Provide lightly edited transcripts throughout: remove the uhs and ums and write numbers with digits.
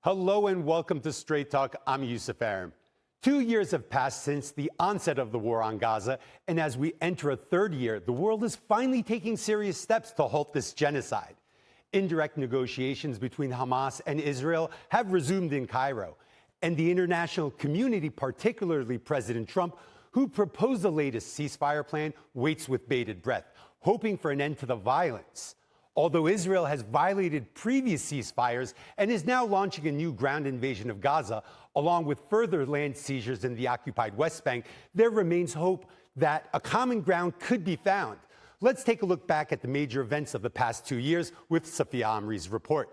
Hello and welcome to Straight Talk. I'm Yusuf Aram. 2 years have passed since the onset of the war on Gaza, and as we enter a third year, the world is finally taking serious steps to halt this genocide. Indirect negotiations between Hamas and Israel have resumed in Cairo, and the international community, particularly President Trump, who proposed the latest ceasefire plan, waits with bated breath, hoping for an end to the violence. Although Israel has violated previous ceasefires and is now launching a new ground invasion of Gaza, along with further land seizures in the occupied West Bank, there remains hope that a common ground could be found. Let's take a look back at the major events of the past 2 years with Safiya Amri's report.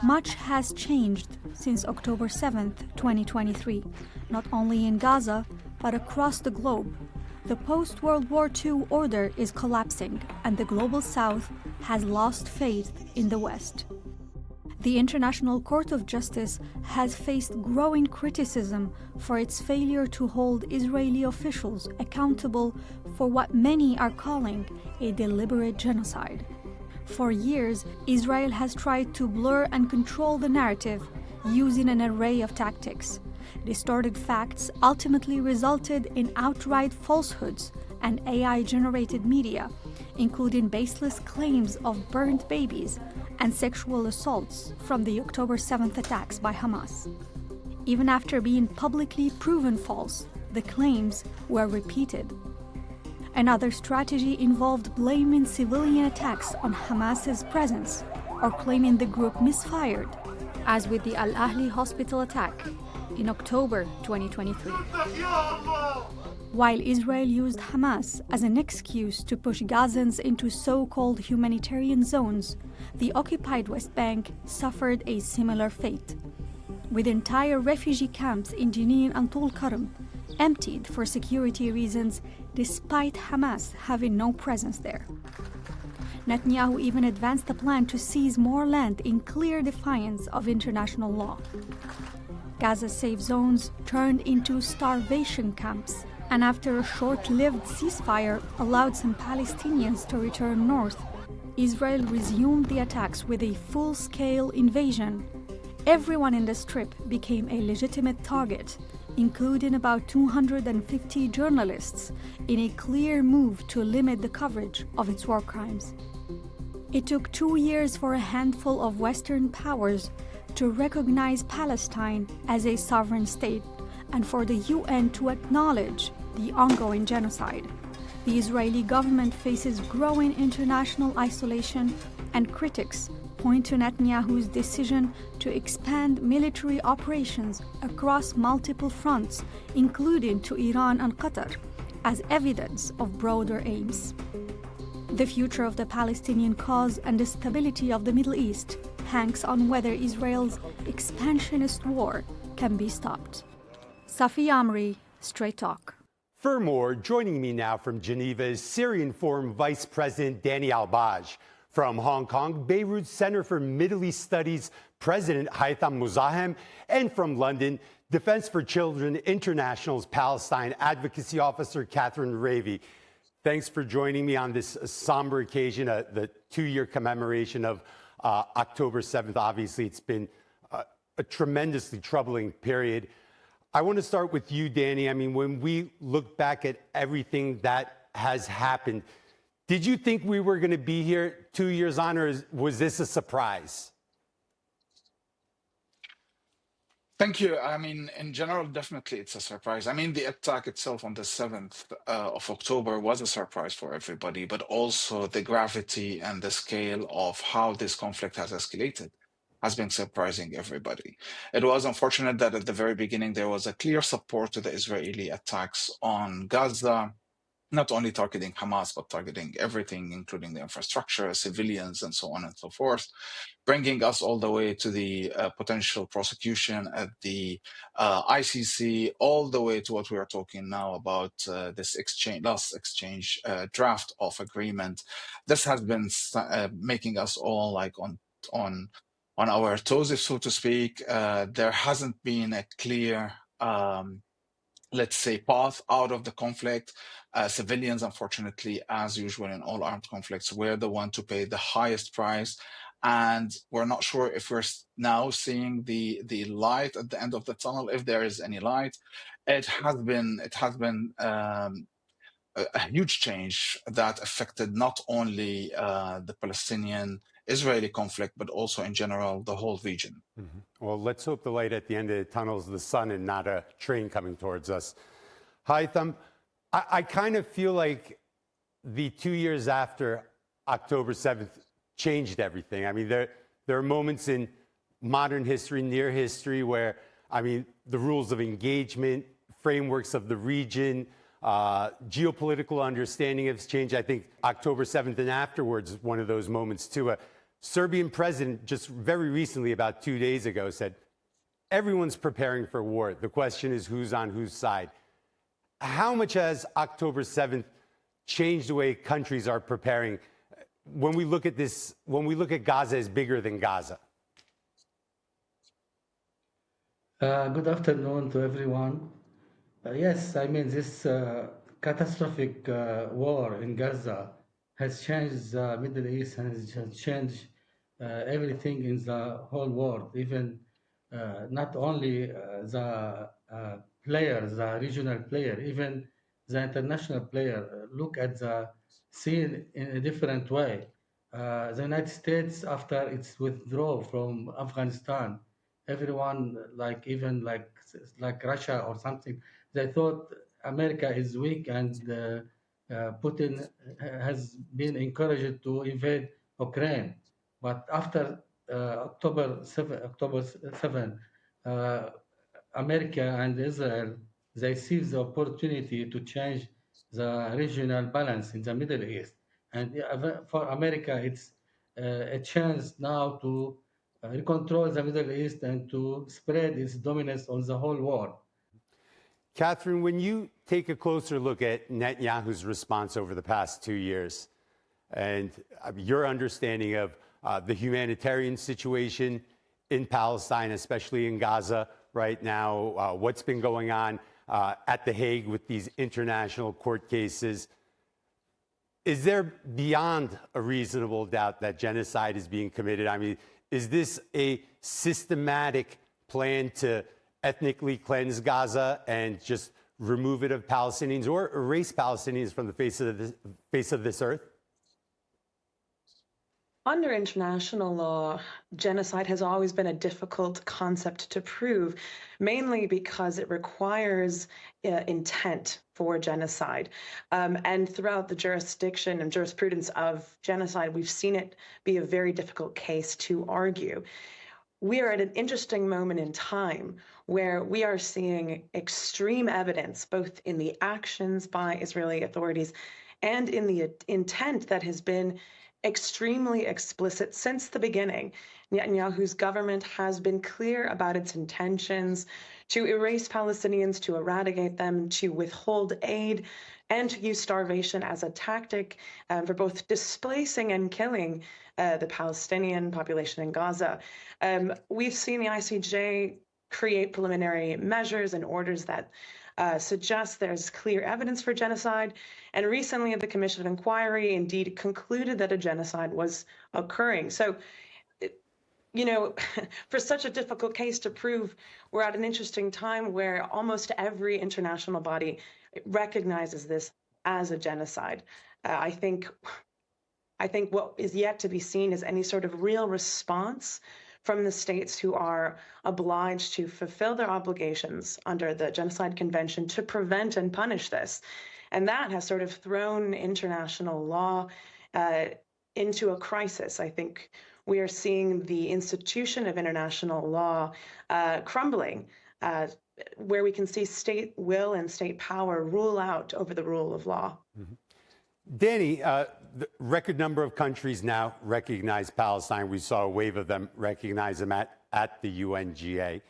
Much has changed since October 7th, 2023, not only in Gaza, but across the globe. The post-World War II order is collapsing, and the global South has lost faith in the West. The International Court of Justice has faced growing criticism for its failure to hold Israeli officials accountable for what many are calling a deliberate genocide. For years, Israel has tried to blur and control the narrative using an array of tactics. Distorted facts ultimately resulted in outright falsehoods and AI-generated media, including baseless claims of burnt babies and sexual assaults from the October 7th attacks by Hamas. Even after being publicly proven false, the claims were repeated. Another strategy involved blaming civilian attacks on Hamas's presence or claiming the group misfired, as with the Al-Ahli hospital attack in October 2023. While Israel used Hamas as an excuse to push Gazans into so-called humanitarian zones, the occupied West Bank suffered a similar fate, with entire refugee camps in Jenin and Tul Karam emptied for security reasons despite Hamas having no presence there. Netanyahu even advanced a plan to seize more land in clear defiance of international law. Gaza's safe zones turned into starvation camps, and after a short-lived ceasefire allowed some Palestinians to return north, Israel resumed the attacks with a full-scale invasion. Everyone in the Strip became a legitimate target, including about 250 journalists, in a clear move to limit the coverage of its war crimes. It took 2 years for a handful of Western powers to recognize Palestine as a sovereign state and for the UN to acknowledge the ongoing genocide. The Israeli government faces growing international isolation, and critics point to Netanyahu's decision to expand military operations across multiple fronts, including to Iran and Qatar, as evidence of broader aims. The future of the Palestinian cause and the stability of the Middle East hangs on whether Israel's expansionist war can be stopped. Safiya Amri, Straight Talk. For more, joining me now from Geneva is Syrian Forum Vice President Danny Al-Baaj. From Hong Kong, Beirut Center for Middle East Studies President Haytham Mouzahem, and from London, Defense for Children International's Palestine Advocacy Officer Kathryn Ravey. Thanks for joining me on this somber occasion, the 2-year commemoration of October 7th. Obviously, it's been a tremendously troubling period. I want to start with you, Danny. I mean, when we look back at everything that has happened, did you think we were going to be here 2 years on, or was this a surprise? Thank you. I mean, in general, definitely it's a surprise. I mean, the attack itself on the 7th of October was a surprise for everybody, but also the gravity and the scale of how this conflict has escalated has been surprising everybody. It was unfortunate that at the very beginning, there was a clear support to the Israeli attacks on Gaza, not only targeting Hamas, but targeting everything, including the infrastructure, civilians, and so on and so forth, bringing us all the way to the potential prosecution at the ICC, all the way to what we are talking now about this last exchange draft of agreement. This has been making us all like on our toes, so to speak. There hasn't been a clear let's say, path out of the conflict. Civilians, unfortunately, as usual in all armed conflicts, were the one to pay the highest price. And we're not sure if we're now seeing the light at the end of the tunnel, if there is any light. It has been a huge change that affected not only the Palestinian-Israeli conflict, but also in general the whole region. Mm-hmm. Well, let's hope the light at the end of the tunnel is the sun and not a train coming towards us. Haytham, I kind of feel like the 2 years after October 7th changed everything. I mean, there are moments in modern history, near history, where, I mean, the rules of engagement, frameworks of the region, geopolitical understanding has changed. I think October 7th and afterwards is one of those moments too. A Serbian president just very recently, about 2 days ago, said, everyone's preparing for war. The question is who's on whose side. How much has October 7th changed the way countries are preparing? When we look at this, when we look at Gaza as bigger than Gaza. Good afternoon to everyone. Yes, I mean, this catastrophic war in Gaza has changed the Middle East and has changed everything in the whole world, even not only the players, the regional player, even the international player look at the scene in a different way. The United States, after its withdrawal from Afghanistan, everyone, even like Russia or something, they thought America is weak and Putin has been encouraged to invade Ukraine. But after October 7, America and Israel, they seized the opportunity to change the regional balance in the Middle East. And for America, it's a chance now to control the Middle East and to spread its dominance on the whole world. Kathryn, when you take a closer look at Netanyahu's response over the past 2 years and your understanding of the humanitarian situation in Palestine, especially in Gaza right now, what's been going on at The Hague with these international court cases, is there beyond a reasonable doubt that genocide is being committed? I mean, is this a systematic plan to ethnically cleanse Gaza and just remove it of Palestinians or erase Palestinians from the face of this earth? Under international law, genocide has always been a difficult concept to prove, mainly because it requires intent for genocide. And throughout the jurisdiction and jurisprudence of genocide, we've seen it be a very difficult case to argue. We are at an interesting moment in time where we are seeing extreme evidence, both in the actions by Israeli authorities and in the intent that has been extremely explicit since the beginning. Netanyahu's government has been clear about its intentions to erase Palestinians, to eradicate them, to withhold aid, and to use starvation as a tactic for both displacing and killing the Palestinian population in Gaza. We've seen the ICJ create preliminary measures and orders that suggest there's clear evidence for genocide. And recently, the Commission of Inquiry indeed concluded that a genocide was occurring. So, you know, for such a difficult case to prove, we're at an interesting time where almost every international body recognizes this as a genocide. I think what is yet to be seen is any sort of real response from the states who are obliged to fulfill their obligations under the Genocide Convention to prevent and punish this. And that has sort of thrown international law into a crisis. I think we are seeing the institution of international law crumbling, where we can see state will and state power rule out over the rule of law. Mm-hmm. Danny, the record number of countries now recognize Palestine. We saw a wave of them recognize them at the UNGA.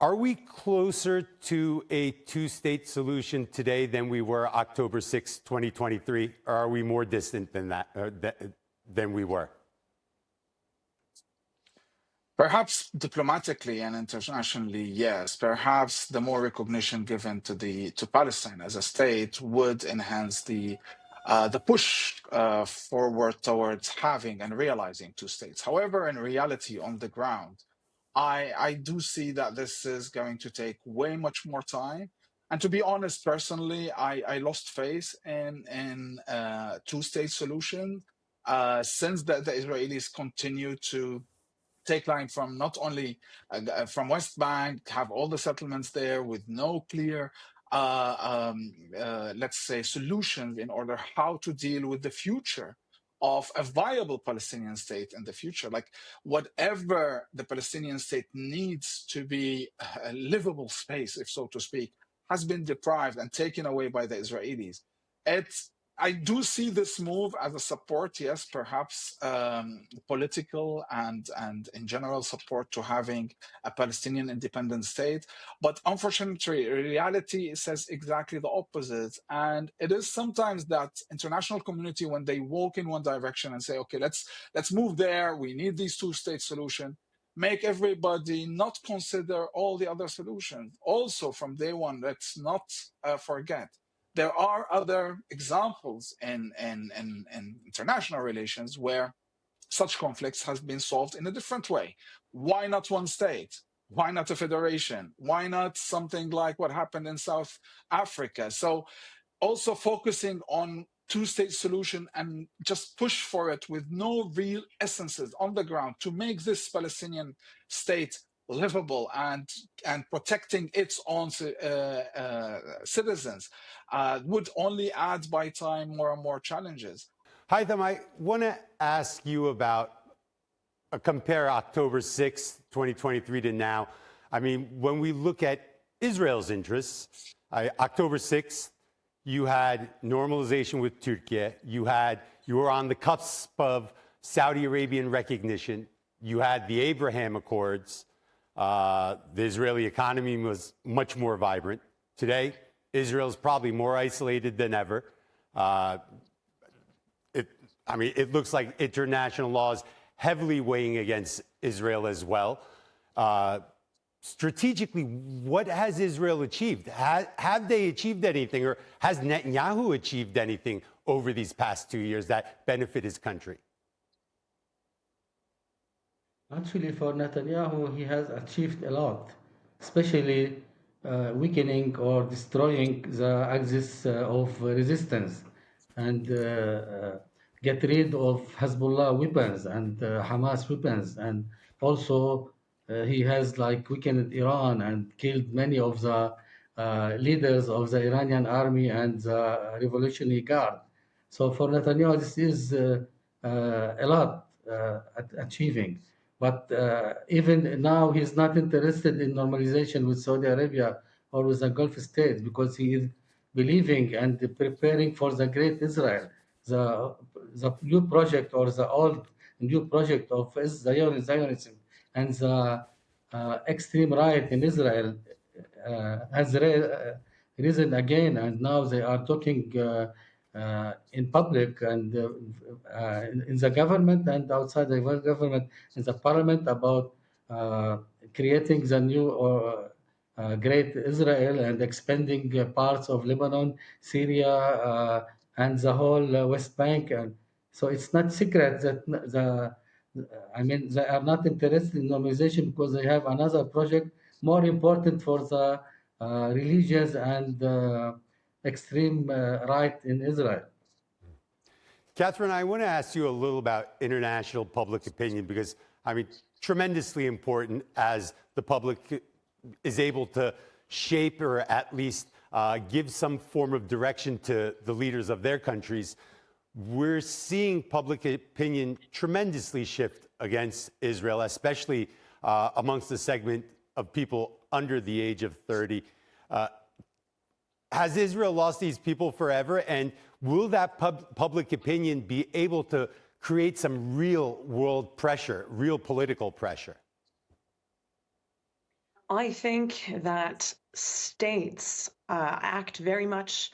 Are we closer to a two-state solution today than we were October 6, 2023, or are we more distant than that, than we were? Perhaps diplomatically and internationally, yes. Perhaps the more recognition given to Palestine as a state would enhance the the push forward towards having and realizing two states. However, in reality, on the ground, I do see that this is going to take way much more time. And to be honest, personally, I lost faith in two-state solution since the Israelis continue to take line from not only from West Bank, have all the settlements there with no clear, let's say, solutions in order how to deal with the future of a viable Palestinian state in the future. Like whatever the Palestinian state needs to be a livable space, if so to speak, has been deprived and taken away by the Israelis. I do see this move as a support, yes, perhaps political and in general support to having a Palestinian independent state. But unfortunately, reality says exactly the opposite. And it is sometimes that international community, when they walk in one direction and say, okay, let's move there, we need these two-state solution, make everybody not consider all the other solutions. Also, from day one, let's not forget, there are other examples in international relations where such conflicts has been solved in a different way. Why not one state? Why not a federation? Why not something like what happened in South Africa? So also focusing on two-state solution and just push for it with no real essences on the ground to make this Palestinian state livable and protecting its own citizens would only add by time more and more challenges. Haytham, I want to ask you about compare October 6th, 2023 to now. I mean, when we look at Israel's interests, October 6th, you had normalization with Turkey. You were on the cusp of Saudi Arabian recognition. You had the Abraham Accords. The Israeli economy was much more vibrant. Today, Israel's probably more isolated than ever. It looks like international law is heavily weighing against Israel as well. Strategically, what has Israel achieved? Have they achieved anything, or has Netanyahu achieved anything over these past 2 years that benefit his country? Actually, for Netanyahu, he has achieved a lot, especially weakening or destroying the axis of resistance and get rid of Hezbollah weapons and Hamas weapons. And also, he has weakened Iran and killed many of the leaders of the Iranian army and the Revolutionary Guard. So for Netanyahu, this is a lot achieving. But even now, he's not interested in normalization with Saudi Arabia or with the Gulf states because he is believing and preparing for the great Israel, the new project or the old new project of Zionism and the extreme right in Israel has risen again, and now they are talking in public and in the government and outside the government, in the parliament, about creating the new great Israel and expanding parts of Lebanon, Syria, and the whole West Bank. And so it's not secret that they are not interested in normalization because they have another project more important for the religious and extreme right in Israel. Kathryn, I want to ask you a little about international public opinion because, tremendously important as the public is able to shape or at least give some form of direction to the leaders of their countries. We're seeing public opinion tremendously shift against Israel, especially amongst the segment of people under the age of 30. Has Israel lost these people forever? And will that public opinion be able to create some real world pressure, real political pressure? I think that states act very much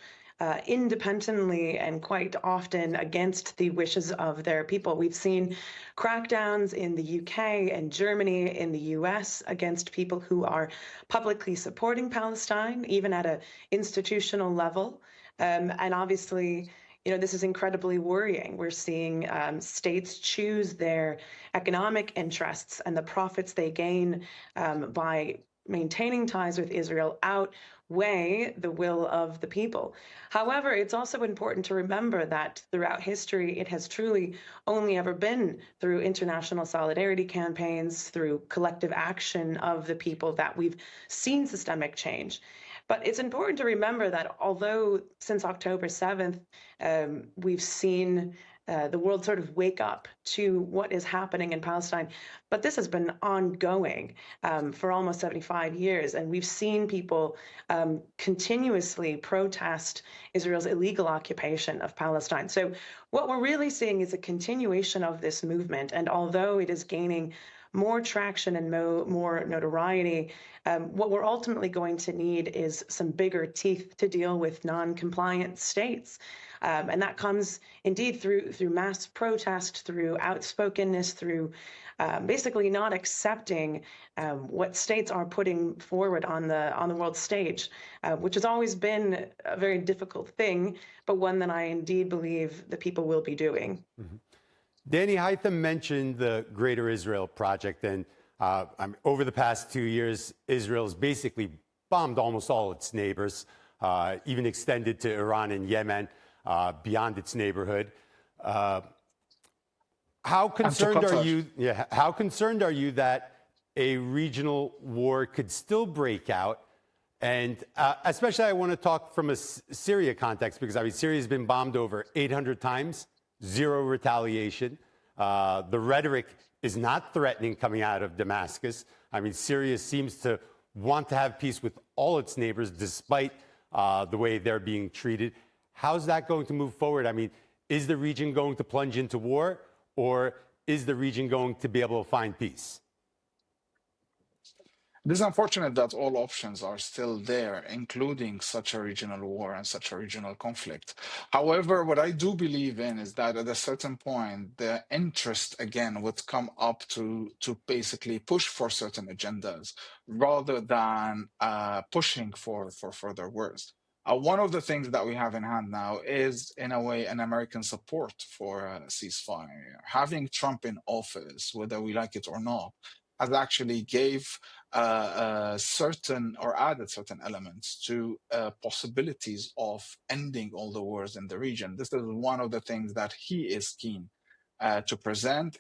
independently and quite often against the wishes of their people. We've seen crackdowns in the UK and Germany, in the US, against people who are publicly supporting Palestine, even at an institutional level. And obviously, this is incredibly worrying. We're seeing states choose their economic interests and the profits they gain by maintaining ties with Israel outweigh the will of the people. However, it's also important to remember that throughout history, it has truly only ever been through international solidarity campaigns, through collective action of the people, that we've seen systemic change. But it's important to remember that although since October 7th, we've seen the world sort of wake up to what is happening in Palestine, but this has been ongoing for almost 75 years. And we've seen people continuously protest Israel's illegal occupation of Palestine. So what we're really seeing is a continuation of this movement. And although it is gaining more traction and more notoriety, what we're ultimately going to need is some bigger teeth to deal with non-compliant states. And that comes indeed through mass protest, through outspokenness, through basically not accepting what states are putting forward on the world stage, which has always been a very difficult thing, but one that I indeed believe the people will be doing. Mm-hmm. Danny, Haytham mentioned the Greater Israel Project, and over the past 2 years, Israel's basically bombed almost all its neighbors, even extended to Iran and Yemen, beyond its neighborhood. How concerned are you? Yeah, how concerned are you that a regional war could still break out? And especially, I want to talk from a Syria context, because I mean, Syria's been bombed over 800 times. Zero retaliation. The rhetoric is not threatening coming out of Damascus. I mean, Syria seems to want to have peace with all its neighbors, despite the way they're being treated. How's that going to move forward? I mean, is the region going to plunge into war, or is the region going to be able to find peace? It is unfortunate that all options are still there, including such a regional war and such a regional conflict. However, what I do believe in is that at a certain point, the interest again would come up to basically push for certain agendas rather than pushing for further wars. One of the things that we have in hand now is, in a way, an American support for a ceasefire. Having Trump in office, whether we like it or not, has actually gave certain or added certain elements to possibilities of ending all the wars in the region. This is one of the things that he is keen to present.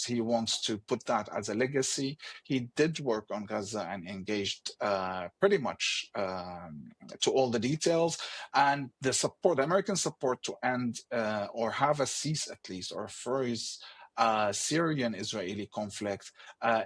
He wants to put that as a legacy. He did work on Gaza and engaged pretty much to all the details. And the American support to end or have a cease at least, or freeze Syrian-Israeli conflict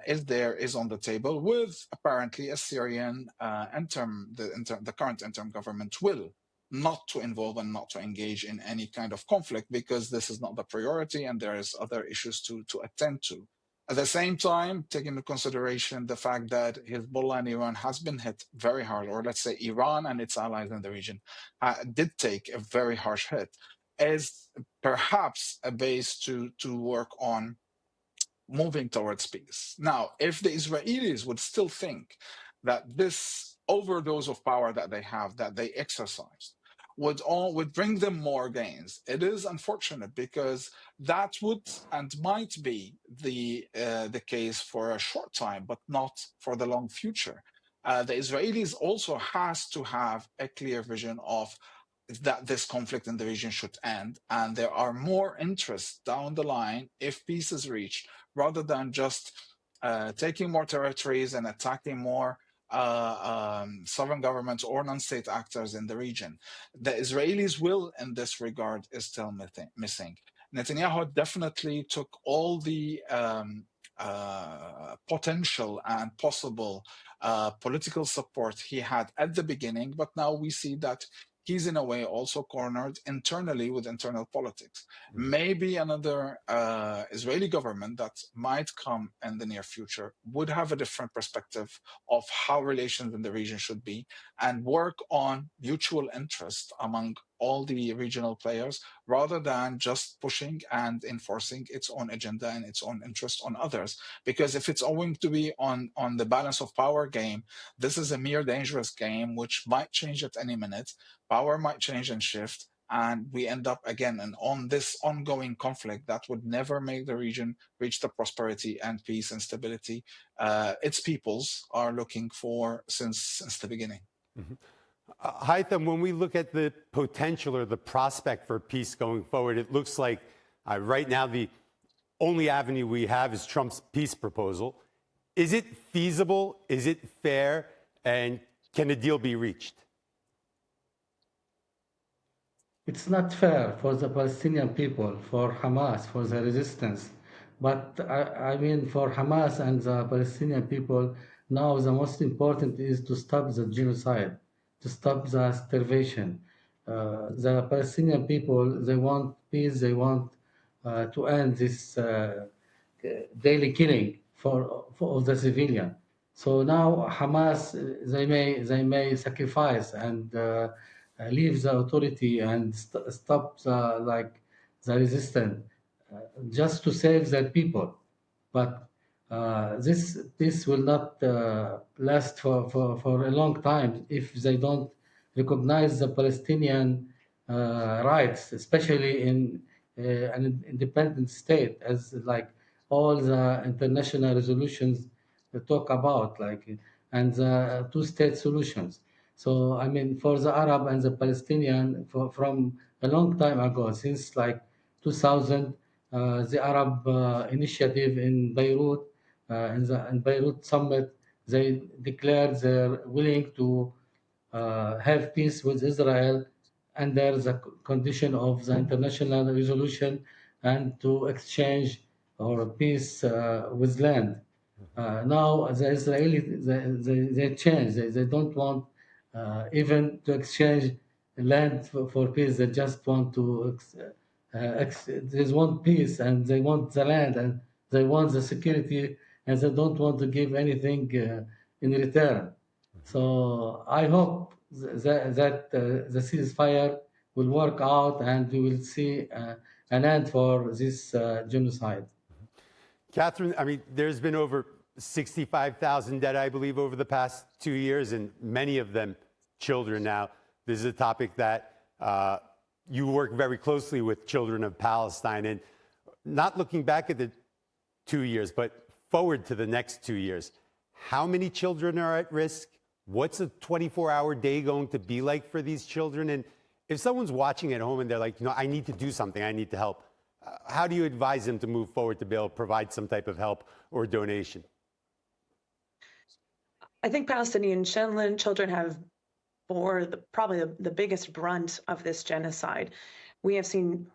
is on the table, with apparently a Syrian the current interim government will not to involve and not to engage in any kind of conflict, because this is not the priority and there is other issues to attend to. At the same time, taking into consideration the fact that Hezbollah and Iran has been hit very hard, or let's say Iran and its allies in the region did take a very harsh hit, as perhaps a base to work on moving towards peace. Now, if the Israelis would still think that this overdose of power that they have, that they exercised, would bring them more gains, it is unfortunate, because that would and might be the case for a short time, but not for the long future. The Israelis also has to have a clear vision of that this conflict in the region should end, and there are more interests down the line if peace is reached, rather than just taking more territories and attacking more sovereign governments or non-state actors in the region. The Israelis' will in this regard is still missing. Netanyahu definitely took all the potential and possible political support he had at the beginning, but now we see that he's in a way also cornered internally with internal politics. Maybe another Israeli government that might come in the near future would have a different perspective of how relations in the region should be, and work on mutual interest among all the regional players, rather than just pushing and enforcing its own agenda and its own interest on others. Because if it's going to be on the balance of power game, this is a mere dangerous game which might change at any minute. Power might change and shift. and we end up again on this ongoing conflict that would never make the region reach the prosperity and peace and stability its peoples are looking for since the beginning. Mm-hmm. Haytham, when we look at the potential or the prospect for peace going forward, it looks like right now the only avenue we have is Trump's peace proposal. Is it feasible? Is it fair? And can a deal be reached? It's not fair for the Palestinian people, for Hamas, for the resistance. But I mean, for Hamas and the Palestinian people, now the most important is to stop the genocide, to stop the starvation. The Palestinian people, they want peace, they want to end this daily killing of the civilian. So now Hamas, they may sacrifice and leave the authority and stop the resistance just to save their people. But this will not last for a long time if they don't recognize the Palestinian rights, especially in an independent state, as like all the international resolutions talk about, and the two-state solutions. So, I mean, for the Arab and the Palestinian, from a long time ago, since 2000, the Arab initiative in Beirut, in Beirut summit, they declared they're willing to have peace with Israel under the condition of the international resolution and to exchange or peace with land. Now the Israelis they change. They don't want even to exchange land for peace. They just want to they want peace and they want the land and they want the security and they don't want to give anything in return. So I hope that the ceasefire will work out and we will see an end for this genocide. Kathryn, I mean, there's been over 65,000 dead, I believe, over the past 2 years, and many of them children now. This is a topic that you work very closely with children of Palestine, and not looking back at the 2 years, but forward to the next 2 years. How many children are at risk? What's a 24-hour day going to be like for these children? And if someone's watching at home and they're like, I need to do something, I need to help, how do you advise them to move forward to be able to provide some type of help or donation? I think Palestinian children have bore probably the biggest brunt of this genocide. We have seen,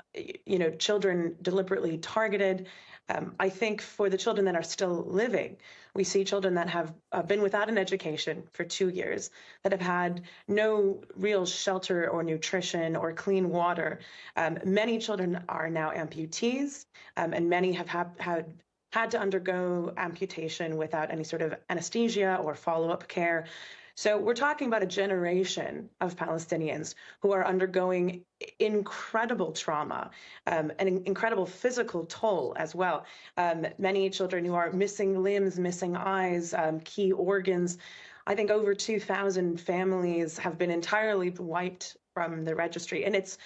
children deliberately targeted. I think for the children that are still living, we see children that have been without an education for 2 years, that have had no real shelter or nutrition or clean water. Many children are now amputees, and many have had to undergo amputation without any sort of anesthesia or follow-up care. So we're talking about a generation of Palestinians who are undergoing incredible trauma, an incredible physical toll as well. Many children who are missing limbs, missing eyes, key organs. I think over 2,000 families have been entirely wiped from the registry, and it's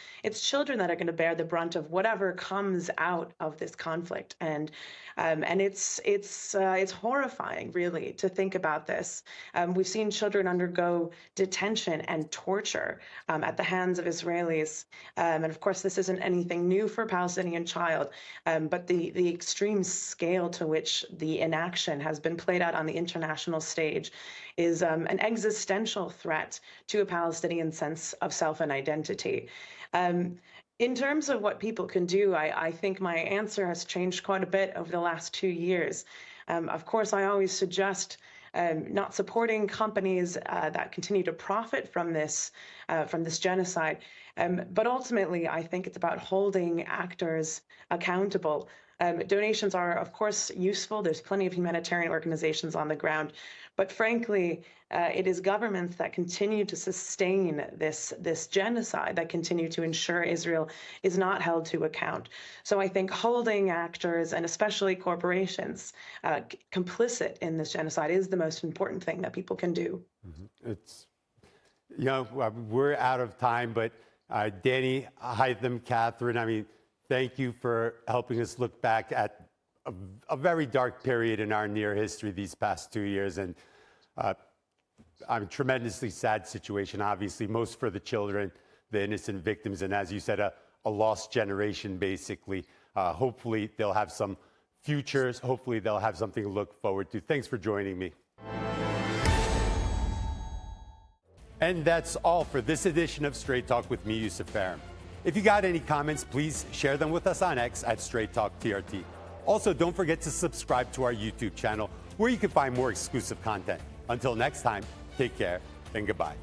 children that are going to bear the brunt of whatever comes out of this conflict, and it's horrifying, really, to think about this. We've seen children undergo detention and torture at the hands of Israelis, and of course, this isn't anything new for a Palestinian child, but the extreme scale to which the inaction has been played out on the international stage is an existential threat to a Palestinian sense of self and identity. In terms of what people can do, I think my answer has changed quite a bit over the last 2 years. Of course, I always suggest not supporting companies that continue to profit from this genocide. But ultimately, I think it's about holding actors accountable. Donations are, of course, useful. There's plenty of humanitarian organizations on the ground. But frankly, it is governments that continue to sustain this genocide, that continue to ensure Israel is not held to account. So I think holding actors, and especially corporations, complicit in this genocide is the most important thing that people can do. Mm-hmm. It's, we're out of time, but Danny, Haytham, Kathryn, I mean, thank you for helping us look back at a very dark period in our near history these past 2 years. And a tremendously sad situation, obviously, most for the children, the innocent victims, and as you said, a lost generation, basically. Hopefully, they'll have some futures. Hopefully, they'll have something to look forward to. Thanks for joining me. And that's all for this edition of Straight Talk with me, Ceasefire. If you got any comments, please share them with us on X at Straight Talk TRT. Also, don't forget to subscribe to our YouTube channel, where you can find more exclusive content. Until next time, take care and goodbye.